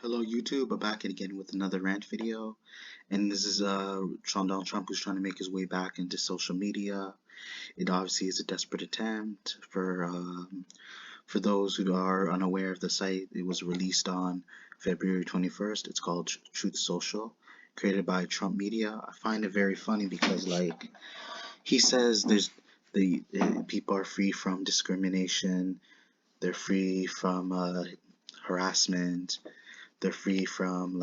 Hello YouTube, I'm back again with another rant video, and this is Donald Trump who's trying to make his way back into social media. It obviously is a desperate attempt for those who are unaware of the site. It was released on February 21st. It's called Truth Social, created by Trump Media. I find it very funny because he says the people are free from discrimination, they're free from harassment, they're free from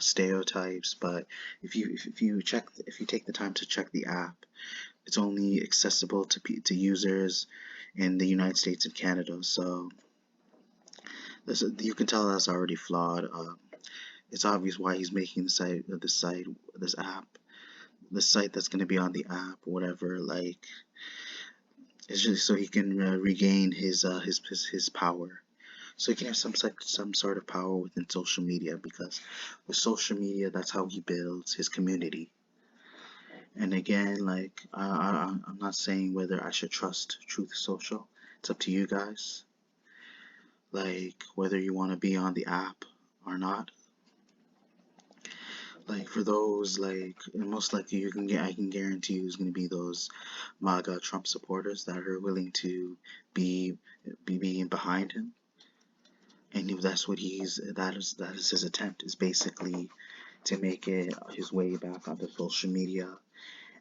stereotypes. But if you take the time to check the app, it's only accessible to users in the United States and Canada. So you can tell that's already flawed. It's obvious why he's making this app, the site that's going to be on the app, whatever. Like, it's just so he can regain his power, so he can have some sort of power within social media, because with social media, that's how he builds his community. And again, I'm not saying whether I should trust Truth Social. It's up to you guys. Like, whether you want to be on the app or not. Like, for those, most likely I can guarantee you is going to be those MAGA Trump supporters that are willing to be being behind him. And if that's what that is his attempt, is basically to make it his way back onto social media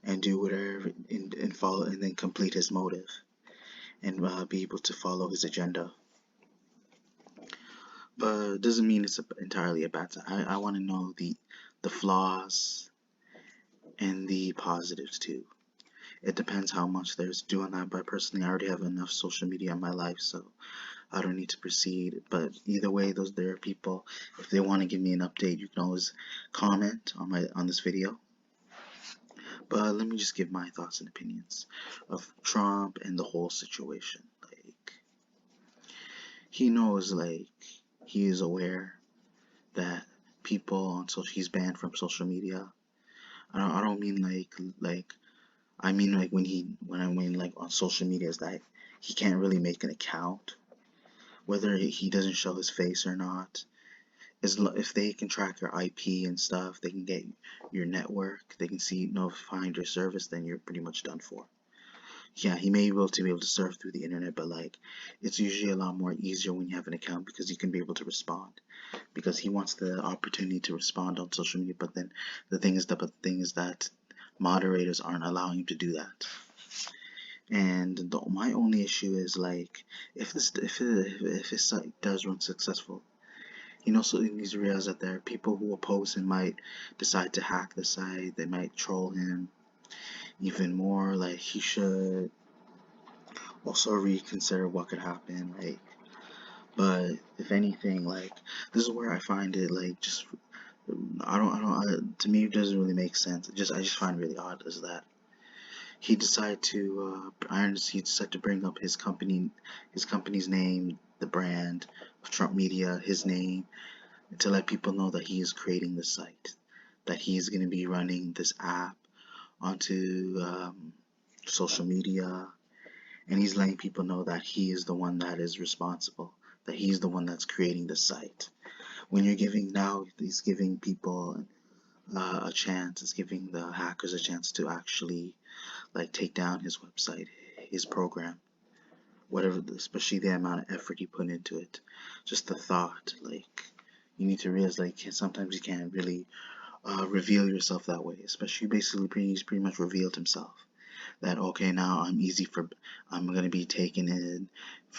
and do whatever, and follow, and then complete his motive, and be able to follow his agenda. But it doesn't mean it's entirely a bad thing. I want to know the flaws and the positives too. It depends how much there's to do on that. But personally, I already have enough social media in my life, so I don't need to proceed. But either way, there are people. If they want to give me an update, you can always comment on this video. But let me just give my thoughts and opinions of Trump and the whole situation. He knows, he is aware that people on social, he's banned from social media. I don't mean I mean when I mean on social media is that he can't really make an account, whether he doesn't show his face or not. If they can track your IP and stuff, they can get your network, they can find your service, then you're pretty much done for. Yeah, he may be able to surf through the internet, but it's usually a lot more easier when you have an account, because you can be able to respond, because he wants the opportunity to respond on social media. But then the thing is that moderators aren't allowing him to do that. And my only issue is if his site does run successful, he also needs to realize that there are people who oppose him might decide to hack the site. They might troll him even more. He should also reconsider what could happen. But if anything, this is where I find it just to me it doesn't really make sense. I just find it really odd is that he decided to he decided to bring up his company's name, the brand of Trump Media, his name, to let people know that he is creating this site, that he is going to be running this app onto social media, and he's letting people know that he is the one that is responsible, that he's the one that's creating the site. When he's giving people a chance, it's giving the hackers a chance to actually take down his website, his program, whatever, especially the amount of effort he put into it. Just the thought, you need to realize, sometimes you can't really reveal yourself that way. Especially, he's pretty much revealed himself that, okay, now I'm gonna be taken in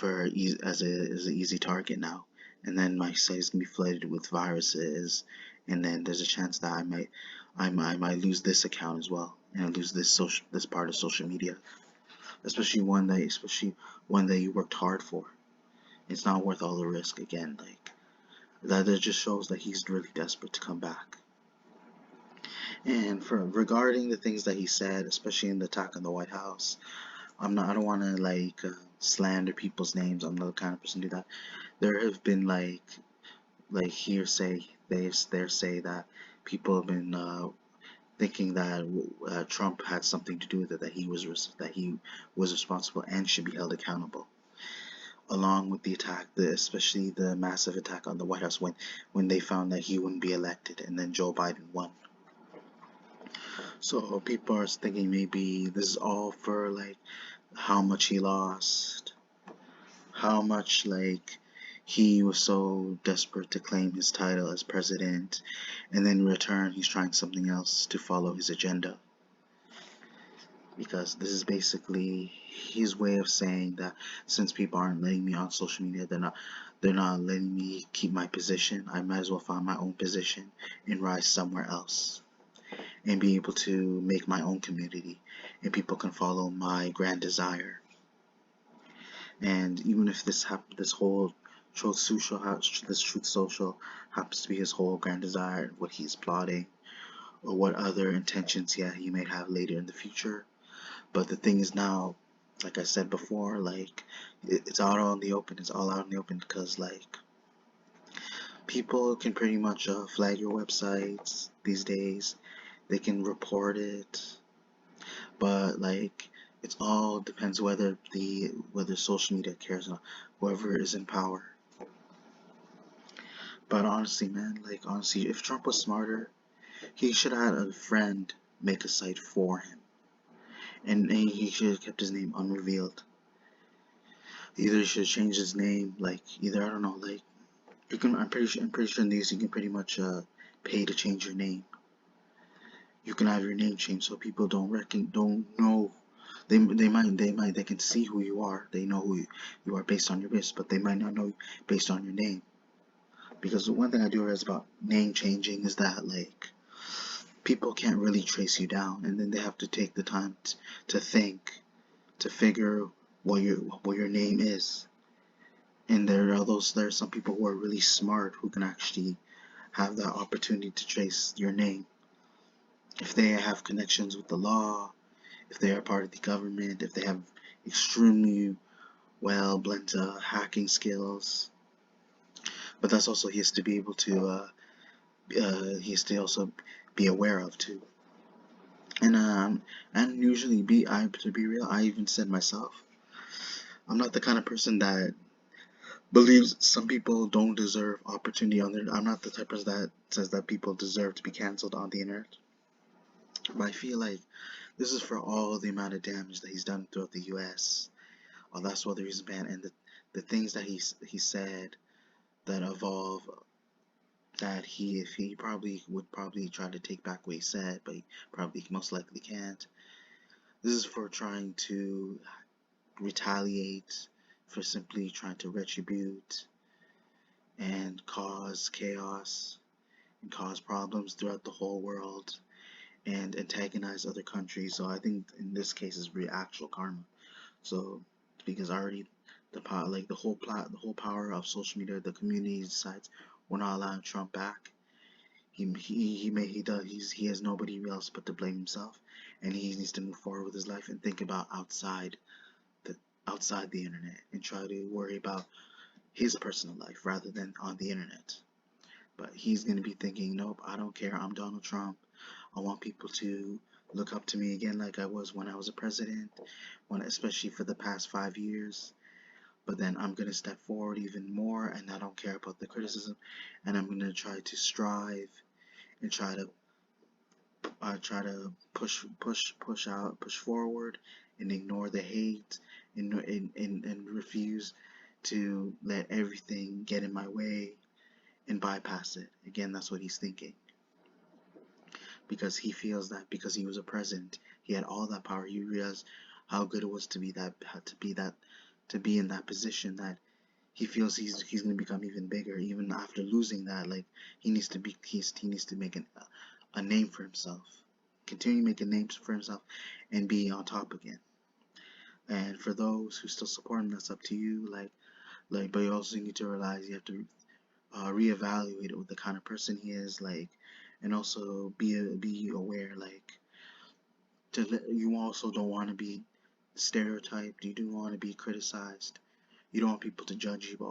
as an easy target now, and then my site is gonna be flooded with viruses, and then there's a chance that I might lose this account as well, and lose this part of social media, especially one that you worked hard for. It's not worth all the risk. Again, that just shows that he's really desperate to come back. And regarding the things that he said, especially in the attack on the White House, I don't want to slander people's names. I'm not the kind of person to do that. There have been hearsay. They say that people have been thinking that Trump had something to do with it, that he was responsible and should be held accountable. along with the attack, especially the massive attack on the White House when they found that he wouldn't be elected and then Joe Biden won. So people are thinking maybe this is all for like how much he lost, how much like he was so desperate to claim his title as president, and then in return he's trying something else to follow his agenda. Because this is basically his way of saying that since people aren't letting me on social media, they're not letting me keep my position. I might as well find my own position and rise somewhere else and be able to make my own community, and people can follow my grand desire. And even if this whole Truth Social, this Truth Social happens to be his whole grand desire, what he's plotting, or what other intentions he may have later in the future. But the thing is now, like I said before, like it's out on the open. It's all out in the open because like people can pretty much flag your websites these days. They can report it, but like it's all depends whether social media cares or not, whoever is in power. But honestly, man, like honestly, if Trump was smarter, he should have had a friend make a site for him, and he should have kept his name unrevealed. Either he should change his name, like either I don't know, like you can. I'm pretty sure in these you can pretty much pay to change your name. You can have your name changed so people don't know. They can see who you are. They know who you are based on your base, but they might not know based on your name. Because the one thing I do realize about name changing is that like people can't really trace you down, and then they have to take the time to think, to figure what your name is. And there are some people who are really smart who can actually have that opportunity to trace your name. If they have connections with the law, if they are part of the government, if they have extremely well blend hacking skills. But that's also he has to be able to he has to also be aware of too. And usually to be real, I even said myself, I'm not the kind of person that believes some people don't deserve opportunity on there. I'm not the type of person that says that people deserve to be canceled on the internet. But I feel like this is for all the amount of damage that he's done throughout the U.S. Oh, that's what the reason banned, and the things that he said that evolve that he if he probably would probably try to take back what he said, but he probably most likely can't. This is for trying to retaliate, for simply trying to retribute and cause chaos and cause problems throughout the whole world and antagonize other countries. So I think in this case is really actual karma. So because already the power, like the whole power of social media, the community decides we're not allowing Trump back. He has nobody else but to blame himself, and he needs to move forward with his life and think about the outside the internet and try to worry about his personal life rather than on the internet. But he's gonna be thinking, nope, I don't care. I'm Donald Trump. I want people to look up to me again like I was when I was a president, especially for the past 5 years. But then I'm gonna step forward even more, and I don't care about the criticism, and I'm gonna try to strive and try to push forward, and ignore the hate, and refuse to let everything get in my way and bypass it. Again, that's what he's thinking because he feels that because he was a president, he had all that power. He realized how good it was to be in that position that he feels he's gonna become even bigger even after losing that. Like he needs to make a name for himself, continue making names for himself, and be on top again. And for those who still support him, that's up to you. But you also need to realize you have to reevaluate with the kind of person he is, like, and also be aware, like, you also don't want to be stereotyped. You do want to be criticized. You don't want people to judge you, but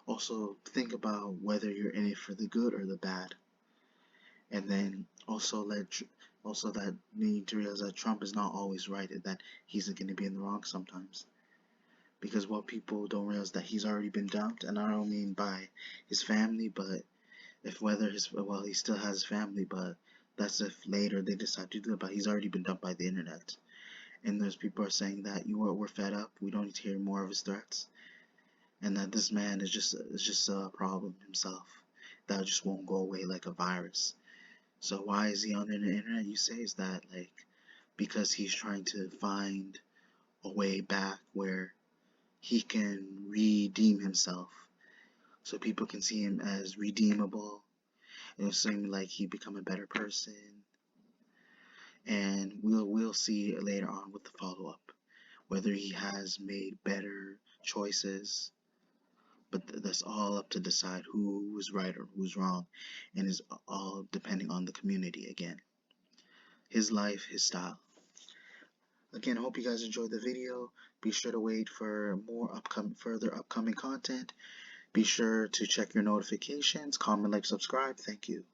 also think about whether you're in it for the good or the bad, and then also that you need to realize that Trump is not always right, and that he's going to be in the wrong sometimes. because what people don't realize that he's already been dumped, and I don't mean by his family, but if whether his well he still has his family, but that's if later they decide to do it. But he's already been dumped by the internet, and those people are saying that we're fed up. We don't need to hear more of his threats, and that this man is just a problem himself that just won't go away like a virus. So why is he on the internet? You say is that like because he's trying to find a way back where he can redeem himself, so people can see him as redeemable. It'll seem like he become a better person, and we'll see later on with the follow up whether he has made better choices. But that's all up to decide who was right or who's wrong, and is all depending on the community again. His life, his style. Again, I hope you guys enjoyed the video. Be sure to wait for more further upcoming content. Be sure to check your notifications, comment, like, subscribe. Thank you.